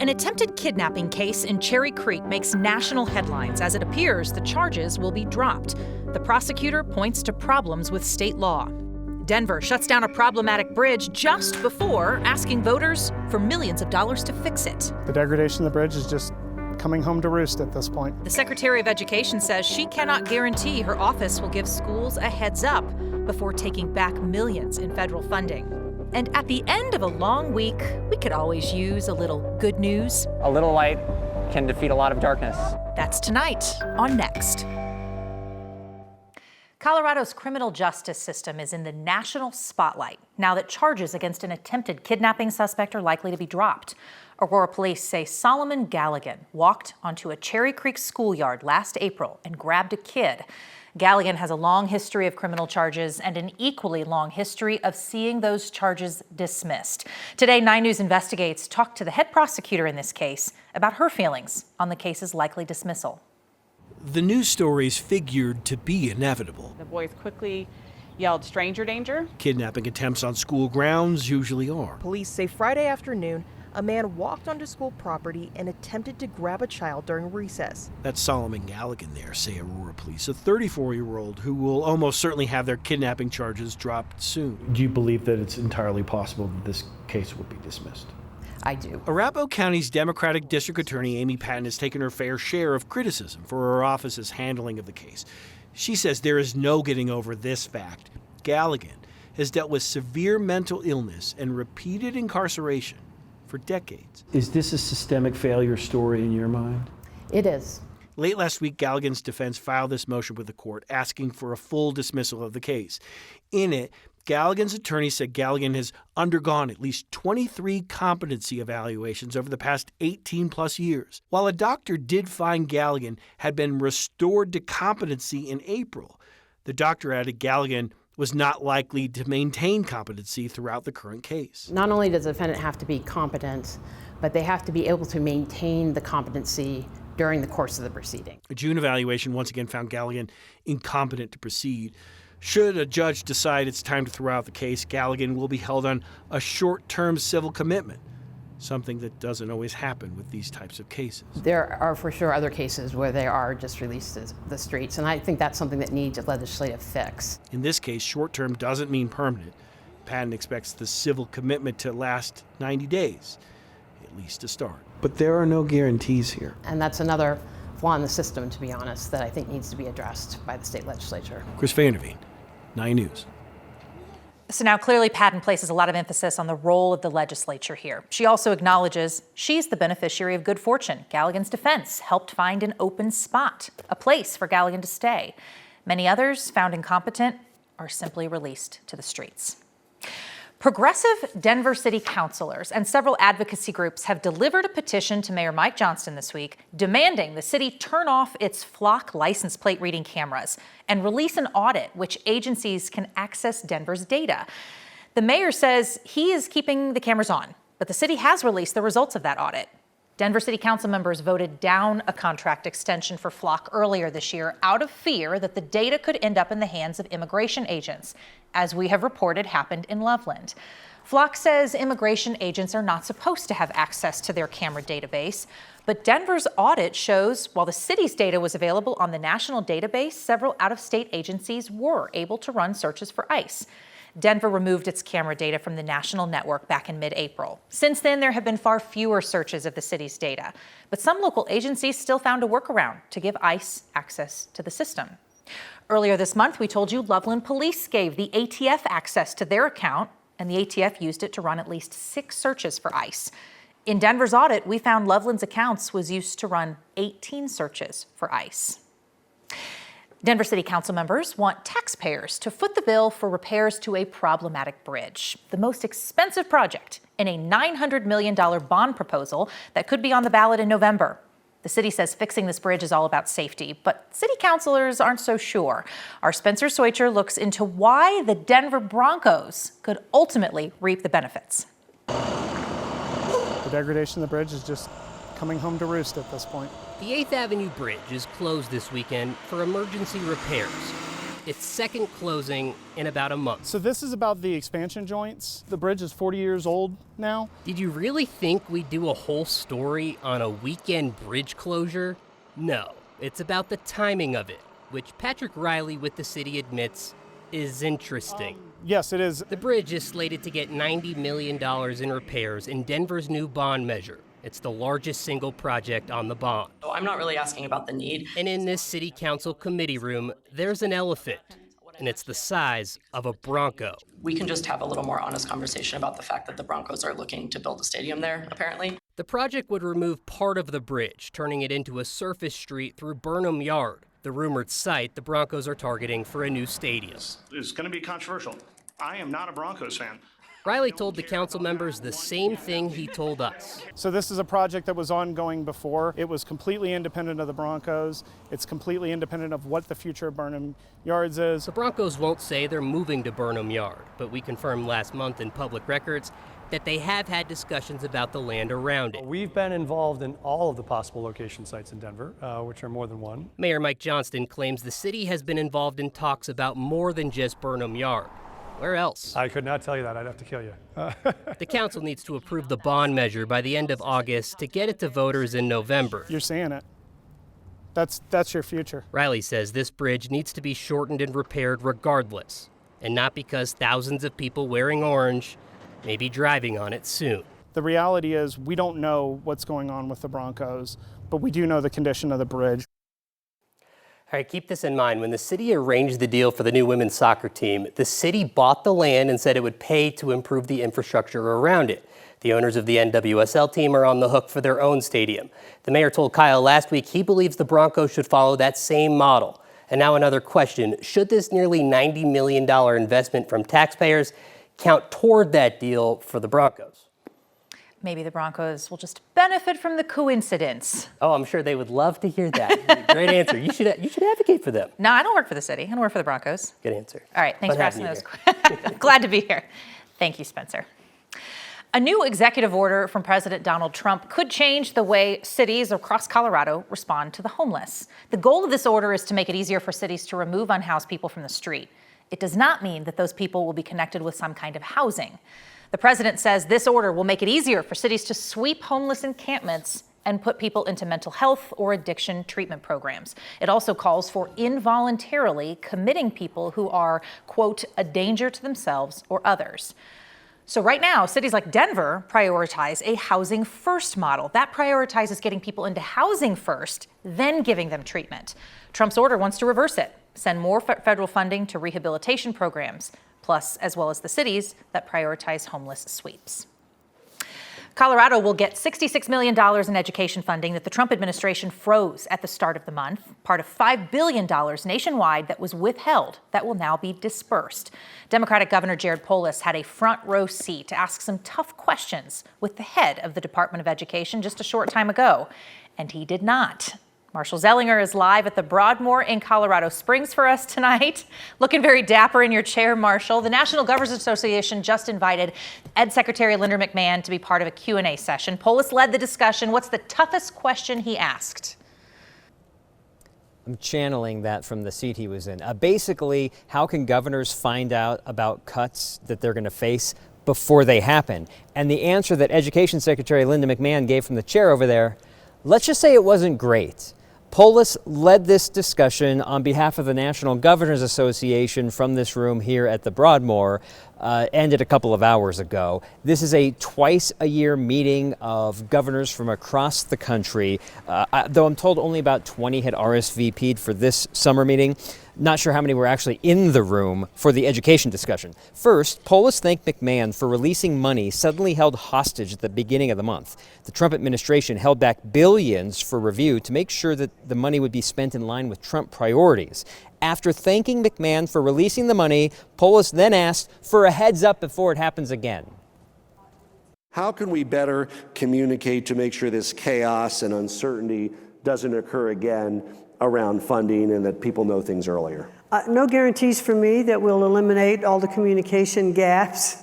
An attempted kidnapping case in Cherry Creek makes national headlines as it appears the charges will be dropped. The prosecutor points to problems with state law. Denver shuts down a problematic bridge just before asking voters for millions of dollars to fix it. The degradation of the bridge is just coming home to roost at this point. The Secretary of Education says she cannot guarantee her office will give schools a heads up before taking back millions in federal funding. And at the end of a long week, we could always use a little good news. A little light can defeat a lot of darkness. That's tonight on Next. Colorado's criminal justice system is in the national spotlight now that charges against an attempted kidnapping suspect are likely to be dropped. Aurora police say Solomon Galligan walked onto a Cherry Creek schoolyard last April and grabbed a kid. Galligan has a long history of criminal charges and an equally long history of seeing those charges dismissed. Today, 9 News Investigates talked to the head prosecutor in this case about her feelings on the case's likely dismissal. The news stories figured to be inevitable. The boys quickly yelled, "Stranger danger!" Kidnapping attempts on school grounds usually are. Police say Friday afternoon, a man walked onto school property and attempted to grab a child during recess. That's Solomon Galligan there, say Aurora police, a 34-year-old who will almost certainly have their kidnapping charges dropped soon. Do you believe that it's entirely possible that this case will be dismissed? I do. Arapahoe County's Democratic District Attorney Amy Patton has taken her fair share of criticism for her office's handling of the case. She says there is no getting over this fact. Galligan has dealt with severe mental illness and repeated incarceration for decades. Is this a systemic failure story in your mind? It is. Late last week, Galligan's defense filed this motion with the court asking for a full dismissal of the case. In it, Galligan's attorney said Galligan has undergone at least 23 competency evaluations over the past 18-plus years. While a doctor did find Galligan had been restored to competency in April, the doctor added Galligan was not likely to maintain competency throughout the current case. Not only does the defendant have to be competent, but they have to be able to maintain the competency during the course of the proceeding. A June evaluation once again found Galligan incompetent to proceed. Should a judge decide it's time to throw out the case, Galligan will be held on a short-term civil commitment, something that doesn't always happen with these types of cases. There are for sure other cases where they are just released to the streets, and I think that's something that needs a legislative fix. In this case, short-term doesn't mean permanent. Patton expects the civil commitment to last 90 days, at least to start. But there are no guarantees here. And that's another flaw in the system, to be honest, that I think needs to be addressed by the state legislature. Chris Vanderveen, 9 News. So now clearly Patton places a lot of emphasis on the role of the legislature here. She also acknowledges she's the beneficiary of good fortune. Galligan's defense helped find an open spot, a place for Galligan to stay. Many others found incompetent are simply released to the streets. Progressive Denver city councilors and several advocacy groups have delivered a petition to Mayor Mike Johnston this week demanding the city turn off its flock license plate reading cameras and release an audit which agencies can access Denver's data. The mayor says he is keeping the cameras on, but the city has released the results of that audit. Denver City Council members voted down a contract extension for Flock earlier this year out of fear that the data could end up in the hands of immigration agents, as we have reported happened in Loveland. Flock says immigration agents are not supposed to have access to their camera database, but Denver's audit shows while the city's data was available on the national database, several out-of-state agencies were able to run searches for ICE. Denver removed its camera data from the national network back in mid-April. Since then, there have been far fewer searches of the city's data, but some local agencies still found a workaround to give ICE access to the system. Earlier this month, we told you Loveland police gave the ATF access to their account, and the ATF used it to run at least 6 searches for ICE. In Denver's audit, we found Loveland's accounts was used to run 18 searches for ICE. Denver City Council members want taxpayers to foot the bill for repairs to a problematic bridge, the most expensive project in a $900 million bond proposal that could be on the ballot in November. The city says fixing this bridge is all about safety, but city councilors aren't so sure. Our Spencer Soicher looks into why the Denver Broncos could ultimately reap the benefits. The degradation of the bridge is just coming home to roost at this point. The 8th Avenue Bridge is closed this weekend for emergency repairs. its second closing in about a month. So this is about the expansion joints. The bridge is 40 years old now. Did you really think we'd do a whole story on a weekend bridge closure? No, it's about the timing of it, which Patrick Riley with the city admits is interesting. Yes, it is. The bridge is slated to get $90 million in repairs in Denver's new bond measure. It's the largest single project on the bond. So I'm not really asking about the need. And in this city council committee room, there's an elephant, and it's the size of a Bronco. We can just have a little more honest conversation about the fact that the Broncos are looking to build a stadium there, apparently. The project would remove part of the bridge, turning it into a surface street through Burnham Yard, the rumored site the Broncos are targeting for a new stadium. It's going to be controversial. I am not a Broncos fan. Riley told the council members the same thing he told us. So this is a project that was ongoing before. It was completely independent of the Broncos. It's completely independent of what the future of Burnham Yards is. The Broncos won't say they're moving to Burnham Yard, but we confirmed last month in public records that they have had discussions about the land around it. We've been involved in all of the possible location sites in Denver, which are more than one. Mayor Mike Johnston claims the city has been involved in talks about more than just Burnham Yard. Where else? I could not tell you that. I'd have to kill you. The council needs to approve the bond measure by the end of August to get it to voters in November. You're seeing it. That's your future. Riley says this bridge needs to be shortened and repaired regardless, and not because thousands of people wearing orange may be driving on it soon. The reality is we don't know what's going on with the Broncos, but we do know the condition of the bridge. All right, keep this in mind. When the city arranged the deal for the new women's soccer team, the city bought the land and said it would pay to improve the infrastructure around it. The owners of the NWSL team are on the hook for their own stadium. The mayor told Kyle last week he believes the Broncos should follow that same model. And now another question. Should this nearly $90 million investment from taxpayers count toward that deal for the Broncos? Maybe the Broncos will just benefit from the coincidence. Oh, I'm sure they would love to hear that. Great answer. You should advocate for them. No, I don't work for the city. I don't work for the Broncos. Good answer. All right, thanks for asking those. Glad to be here. Thank you, Spencer. A new executive order from President Donald Trump could change the way cities across Colorado respond to the homeless. The goal of this order is to make it easier for cities to remove unhoused people from the street. It does not mean that those people will be connected with some kind of housing. The president says this order will make it easier for cities to sweep homeless encampments and put people into mental health or addiction treatment programs. It also calls for involuntarily committing people who are, quote, a danger to themselves or others. So right now, cities like Denver prioritize a housing first model. That prioritizes getting people into housing first, then giving them treatment. Trump's order wants to reverse it, send more federal funding to rehabilitation programs, plus as well as the cities that prioritize homeless sweeps. Colorado will get $66 million in education funding that the Trump administration froze at the start of the month, part of $5 billion nationwide that was withheld that will now be dispersed. Democratic Governor Jared Polis had a front row seat to ask some tough questions with the head of the Department of Education just a short time ago, and he did not. Marshall Zellinger is live at the Broadmoor in Colorado Springs for us tonight. Looking very dapper in your chair, Marshall. The National Governors Association just invited Ed Secretary Linda McMahon to be part of a Q&A session. Polis led the discussion. What's the toughest question he asked? I'm channeling that from the seat he was in. Basically, how can governors find out about cuts that they're going to face before they happen? And the answer that Education Secretary Linda McMahon gave from the chair over there, let's just say it wasn't great. Polis led this discussion on behalf of the National Governors Association from this room here at the Broadmoor, ended a couple of hours ago. This is a twice-a-year meeting of governors from across the country. Though I'm told only about 20 had RSVP'd for this summer meeting. Not sure how many were actually in the room for the education discussion. First, Polis thanked McMahon for releasing money suddenly held hostage at the beginning of the month. The Trump administration held back billions for review to make sure that the money would be spent in line with Trump priorities. After thanking McMahon for releasing the money, Polis then asked for a heads up before it happens again. How can we better communicate to make sure this chaos and uncertainty doesn't occur again around funding and that people know things earlier? No guarantees for me that we'll eliminate all the communication gaps.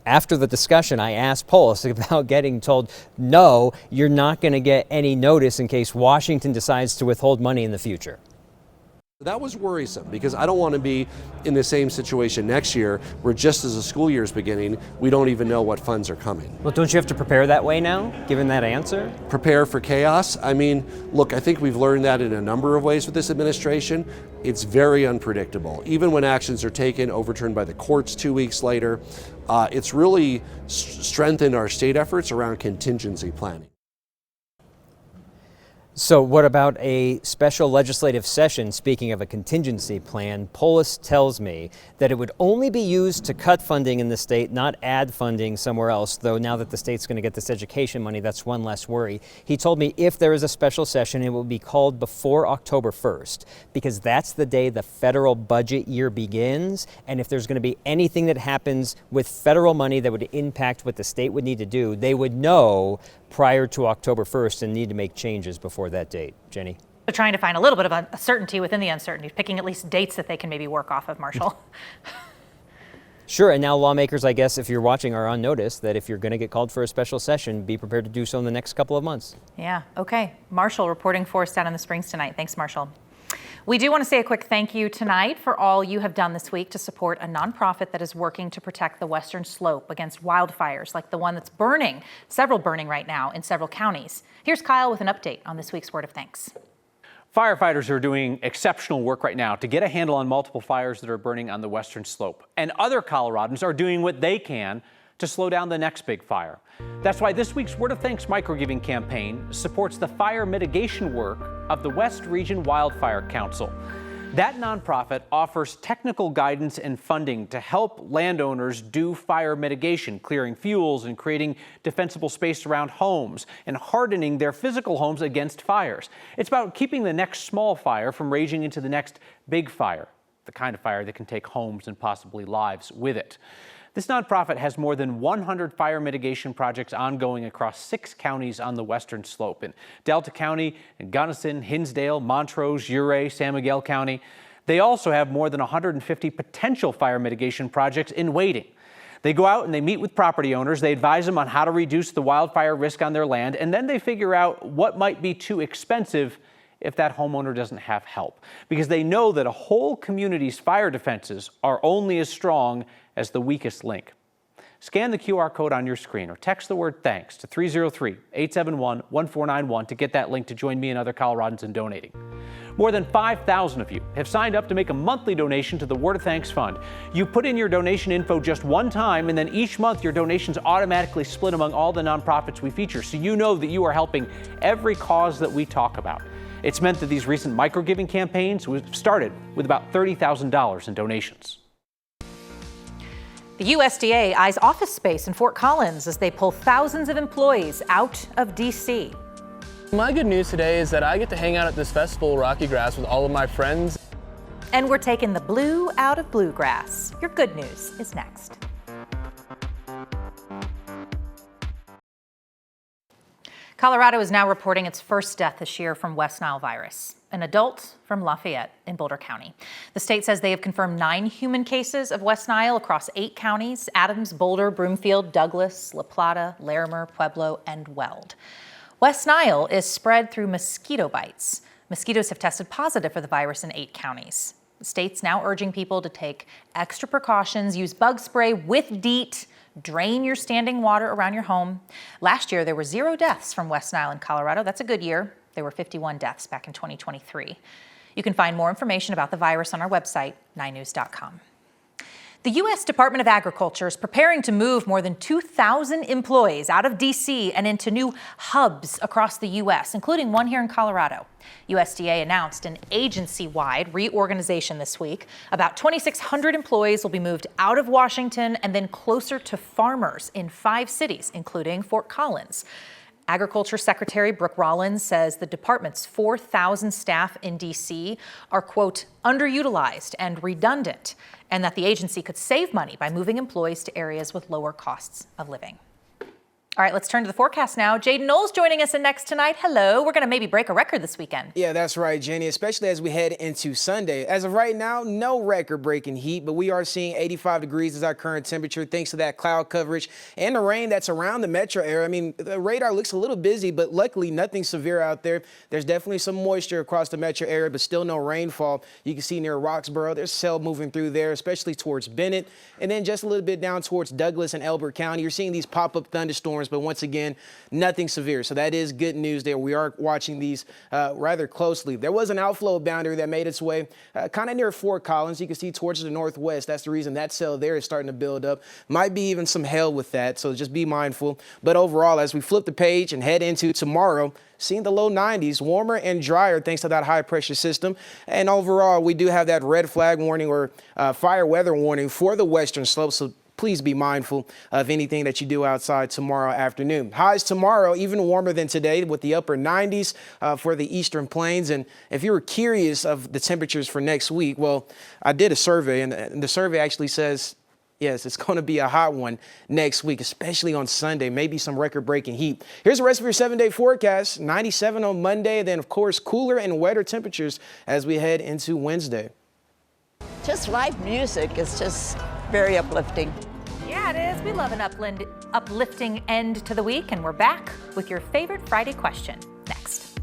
After the discussion, I asked Polis about getting told, no, you're not going to get any notice in case Washington decides to withhold money in the future. That was worrisome because I don't want to be in the same situation next year where just as the school year is beginning, we don't even know what funds are coming. Well, don't you have to prepare that way now, given that answer? Prepare for chaos? I mean, look, I think we've learned that in a number of ways with this administration. It's very unpredictable. Even when actions are taken, overturned by the courts 2 weeks later, it's really strengthened our state efforts around contingency planning. So what about a special legislative session? Speaking of a contingency plan, Polis tells me that it would only be used to cut funding in the state, not add funding somewhere else, though now that the state's going to get this education money, that's one less worry. He told me if there is a special session, it will be called before October 1st, because that's the day the federal budget year begins, and if there's going to be anything that happens with federal money that would impact what the state would need to do, they would know prior to October 1st and need to make changes before that date. Jenny? They're trying to find a little bit of a certainty within the uncertainty, picking at least dates that they can maybe work off of, Marshall. Sure, and now lawmakers, I guess, if you're watching, are on notice that if you're going to get called for a special session, be prepared to do so in the next couple of months. Yeah, okay. Marshall reporting for us down in the Springs tonight. Thanks, Marshall. We do want to say a quick thank you tonight for all you have done this week to support a nonprofit that is working to protect the Western Slope against wildfires like the one that's burning right now in several counties. Here's Kyle with an update on this week's Word of Thanks. Firefighters are doing exceptional work right now to get a handle on multiple fires that are burning on the Western Slope. And other Coloradans are doing what they can to slow down the next big fire. That's why this week's Word of Thanks microgiving campaign supports the fire mitigation work of the West Region Wildfire Council. That nonprofit offers technical guidance and funding to help landowners do fire mitigation, clearing fuels and creating defensible space around homes and hardening their physical homes against fires. It's about keeping the next small fire from raging into the next big fire, the kind of fire that can take homes and possibly lives with it. This nonprofit has more than 100 fire mitigation projects ongoing across 6 counties on the Western Slope in Delta County, in Gunnison, Hinsdale, Montrose, Ouray, San Miguel County. They also have more than 150 potential fire mitigation projects in waiting. They go out and they meet with property owners. They advise them on how to reduce the wildfire risk on their land, and then they figure out what might be too expensive if that homeowner doesn't have help, because they know that a whole community's fire defenses are only as strong as the weakest link. Scan the QR code on your screen or text the word THANKS to 303-871-1491 to get that link to join me and other Coloradans in donating. More than 5,000 of you have signed up to make a monthly donation to the Word of Thanks Fund. You put in your donation info just one time, and then each month your donations automatically split among all the nonprofits we feature, so you know that you are helping every cause that we talk about. It's meant that these recent microgiving campaigns started with about $30,000 in donations. The USDA eyes office space in Fort Collins as they pull thousands of employees out of D.C. My good news today is that I get to hang out at this festival, Rocky Grass, with all of my friends. And we're taking the blue out of bluegrass. Your good news is next. Colorado is now reporting its first death this year from West Nile virus, an adult from Lafayette in Boulder County. The state says they have confirmed 9 human cases of West Nile across 8 counties: Adams, Boulder, Broomfield, Douglas, La Plata, Larimer, Pueblo, and Weld. West Nile is spread through mosquito bites. Mosquitoes have tested positive for the virus in 8 counties. The state's now urging people to take extra precautions, use bug spray with DEET, drain your standing water around your home. Last year, there were 0 deaths from West Nile in Colorado. That's a good year. There were 51 deaths back in 2023. You can find more information about the virus on our website, 9news.com. The U.S. Department of Agriculture is preparing to move more than 2,000 employees out of D.C. and into new hubs across the U.S., including one here in Colorado. USDA announced an agency-wide reorganization this week. About 2,600 employees will be moved out of Washington and then closer to farmers in 5 cities, including Fort Collins. Agriculture Secretary Brooke Rollins says the department's 4,000 staff in D.C. are, quote, underutilized and redundant, and that the agency could save money by moving employees to areas with lower costs of living. All right, let's turn to the forecast now. Jaden Knowles joining us in Next Tonight. Hello. We're going to maybe break a record this weekend. Yeah, that's right, Jenny, especially as we head into Sunday. As of right now, no record-breaking heat, but we are seeing 85 degrees as our current temperature thanks to that cloud coverage and the rain that's around the metro area. I mean, the radar looks a little busy, but luckily nothing severe out there. There's definitely some moisture across the metro area, but still no rainfall. You can see near Roxborough, there's cell moving through there, especially towards Bennett, and then just a little bit down towards Douglas and Elbert County. You're seeing these pop-up thunderstorms, but once again, nothing severe. So that is good news there. We are watching these rather closely. There was an outflow boundary that made its way kind of near Fort Collins. You can see towards the northwest. That's the reason that cell there is starting to build up. Might be even some hail with that, so just be mindful. But overall, as we flip the page and head into tomorrow, seeing the low 90s, warmer and drier thanks to that high pressure system. And overall, we do have that red flag warning or fire weather warning for the western slope. So please be mindful of anything that you do outside tomorrow afternoon. Highs tomorrow, even warmer than today with the upper 90s for the eastern plains. And if you were curious of the temperatures for next week, well, I did a survey and the survey actually says, yes, it's going to be a hot one next week, especially on Sunday, maybe some record-breaking heat. Here's the rest of your 7-day forecast. 97 on Monday, then, of course, cooler and wetter temperatures as we head into Wednesday. Just live music is just very uplifting. Yeah, it is. We love an uplifting end to the week, and we're back with your favorite Friday question next.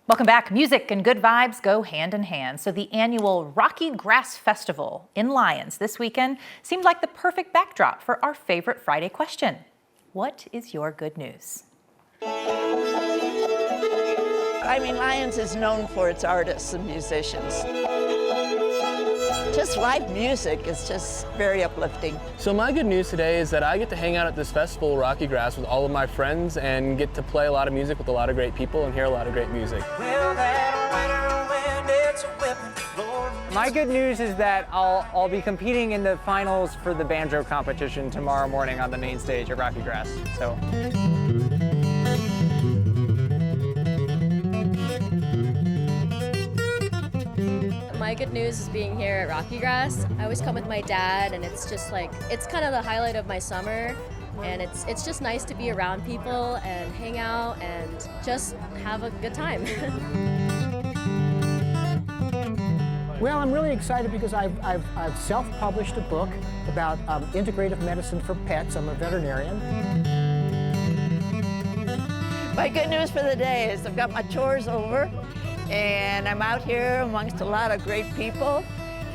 Welcome back. Music and good vibes go hand in hand. So the annual Rocky Grass Festival in Lyons this weekend seemed like the perfect backdrop for our favorite Friday question. What is your good news? I mean, Lyons is known for its artists and musicians. Just live music is just very uplifting. So my good news today is that I get to hang out at this festival, Rocky Grass, with all of my friends and get to play a lot of music with a lot of great people and hear a lot of great music. My good news is that I'll be competing in the finals for the banjo competition tomorrow morning on the main stage at Rocky Grass. So. My good news is being here at Rocky Grass. I always come with my dad, and it's just like, it's kind of the highlight of my summer, and it's just nice to be around people and hang out and just have a good time. Well, I'm really excited because I've self-published a book about integrative medicine for pets. I'm a veterinarian. My good news for the day is I've got my chores over, and I'm out here amongst a lot of great people,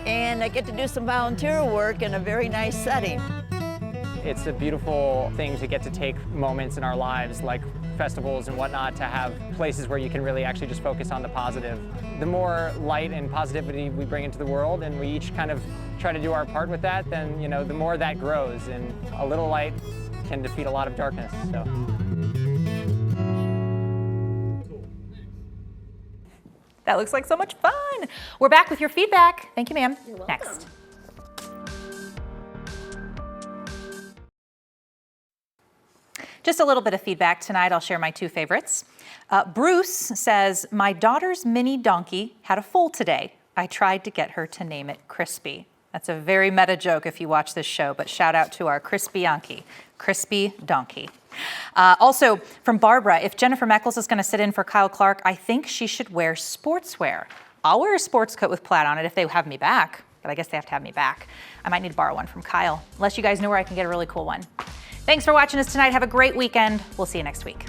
and I get to do some volunteer work in a very nice setting. It's a beautiful thing to get to take moments in our lives like festivals and whatnot to have places where you can really actually just focus on the positive. The more light and positivity we bring into the world and we each kind of try to do our part with that, then the more that grows, and a little light can defeat a lot of darkness. So. That looks like so much fun. We're back with your feedback. Thank you, ma'am. You're welcome. Next. Just a little bit of feedback tonight. I'll share my two favorites. Bruce says, my daughter's mini donkey had a foal today. I tried to get her to name it Crispy. That's a very meta joke if you watch this show, but shout out to our Crispy Donkey. Also from Barbara, if Jennifer Meckles is going to sit in for Kyle Clark, I think she should wear sportswear. I'll wear a sports coat with plaid on it if they have me back, but I guess they have to have me back. I might need to borrow one from Kyle, unless you guys know where I can get a really cool one. Thanks for watching us tonight. Have a great weekend. We'll see you next week.